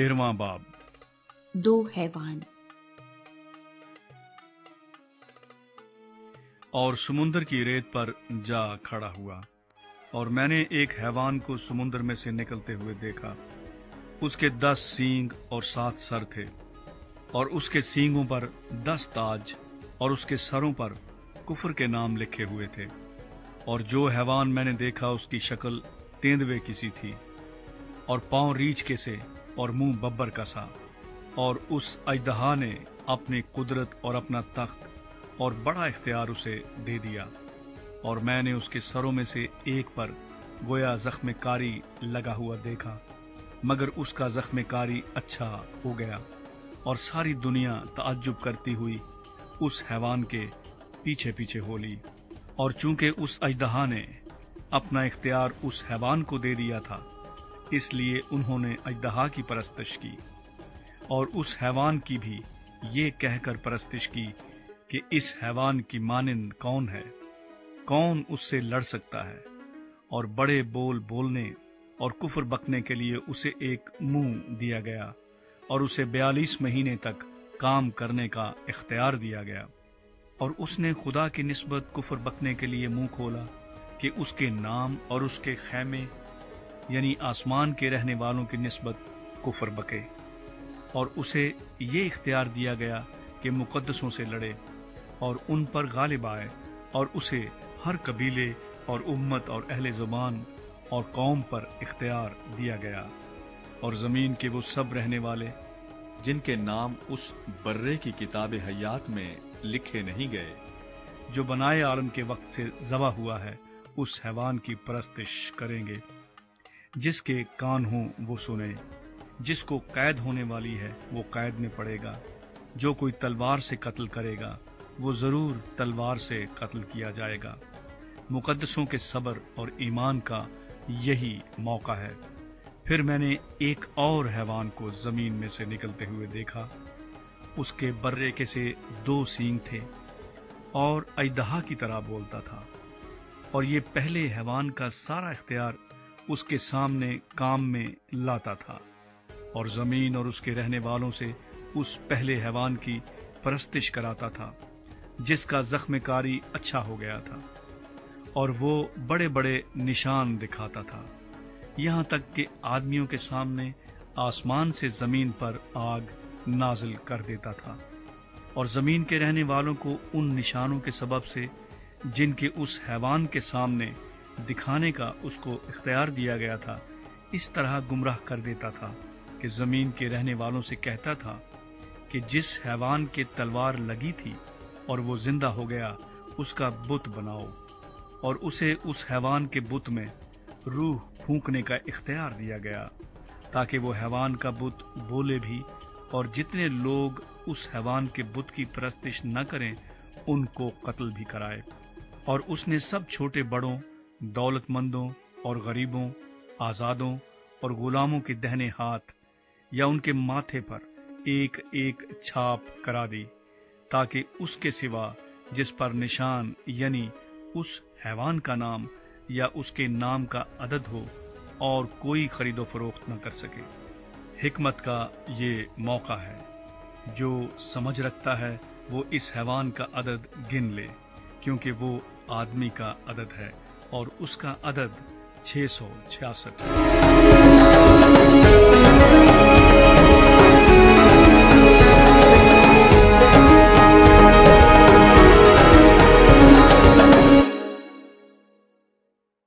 13वां बाब। दो हैवान। और समुद्र की रेत पर जा खड़ा हुआ, और मैंने एक हैवान को समुद्र में से निकलते हुए देखा। उसके 10 सींग और 7 सर थे, और उसके सींगों पर 10 ताज, और उसके सरों पर कुफर के नाम लिखे हुए थे। और जो हैवान मैंने देखा उसकी शक्ल तेंदुए की सी थी, और पांव रीछ के से, और मुंह बब्बर का सा। और उस अजदहा ने अपनी कुदरत और अपना तख्त और बड़ा इख्तियार उसे दे दिया। और मैंने उसके सरों में से एक पर गोया जख्म कारी लगा हुआ देखा, मगर उसका जख्म कारी अच्छा हो गया। और सारी दुनिया ताज्जुब करती हुई उस हैवान के पीछे पीछे हो ली। और चूंकि उस अजदहा ने अपना इख्तियार उस हैवान को दे दिया था, इसलिए उन्होंने अजदहा की परस्तिश की, और उस हैवान की भी ये कहकर परस्तिश की कि इस हैवान की मानिंद कौन है, कौन उससे लड़ सकता है। और बड़े बोल बोलने और कुफर बकने के लिए उसे एक मुंह दिया गया, और उसे 42 महीने तक काम करने का इख्तियार दिया गया। और उसने खुदा की निस्बत कुफर बकने के लिए मुंह खोला कि उसके नाम और उसके खैमे यानी आसमान के रहने वालों की निस्बत कुफर बके। और उसे ये इख्तियार दिया गया कि मुकद्दसों से लड़े और उन पर गालिब आए, और उसे हर कबीले और उम्मत और अहले ज़ुबान और कौम पर इख्तियार दिया गया। और ज़मीन के वो सब रहने वाले जिनके नाम उस बर्रे की किताब हयात में लिखे नहीं गए, जो बनाए आलम के वक्त से ज़बा हुआ है, उस हैवान की परस्तिश करेंगे। जिसके कान हों वो सुने। जिसको कैद होने वाली है वो कैद में पड़ेगा। जो कोई तलवार से कत्ल करेगा वो जरूर तलवार से कत्ल किया जाएगा। मुकद्दसों के सब्र और ईमान का यही मौका है। फिर मैंने एक और हैवान को जमीन में से निकलते हुए देखा। उसके बर्रे के से 2 सींग थे, और अजदहा की तरह बोलता था। और ये पहले हैवान का सारा इख्तियार उसके सामने काम में लाता था, और जमीन और उसके रहने वालों से उस पहले हैवान की परस्तिश कराता था, जिसका जख्म कारी अच्छा हो गया था। और वो बड़े बड़े निशान दिखाता था, यहाँ तक कि आदमियों के सामने आसमान से जमीन पर आग नाजिल कर देता था। और जमीन के रहने वालों को उन निशानों के सबब से जिनके उस हैवान के सामने दिखाने का उसको इख्तियार दिया गया था, इस तरह गुमराह कर देता था कि जमीन के रहने वालों से कहता था कि जिस हैवान के तलवार लगी थी और वो जिंदा हो गया, उसका बुत बनाओ। और उसे उस हैवान के बुत में रूह फूंकने का इख्तियार दिया गया, ताकि वो हैवान का बुत बोले भी, और जितने लोग उस हैवान के बुत की परस्तिश न करें उनको कत्ल भी कराए। और उसने सब छोटे बड़ों, दौलतमंदों और गरीबों, आजादों और गुलामों के दहने हाथ या उनके माथे पर एक एक छाप करा दी, ताकि उसके सिवा जिस पर निशान यानी उस हैवान का नाम या उसके नाम का अदद हो, और कोई खरीदो फरोख्त न कर सके। हिकमत का ये मौका है। जो समझ रखता है वो इस हैवान का अदद गिन ले, क्योंकि वो आदमी का अदद है, और उसका अदद 666 है।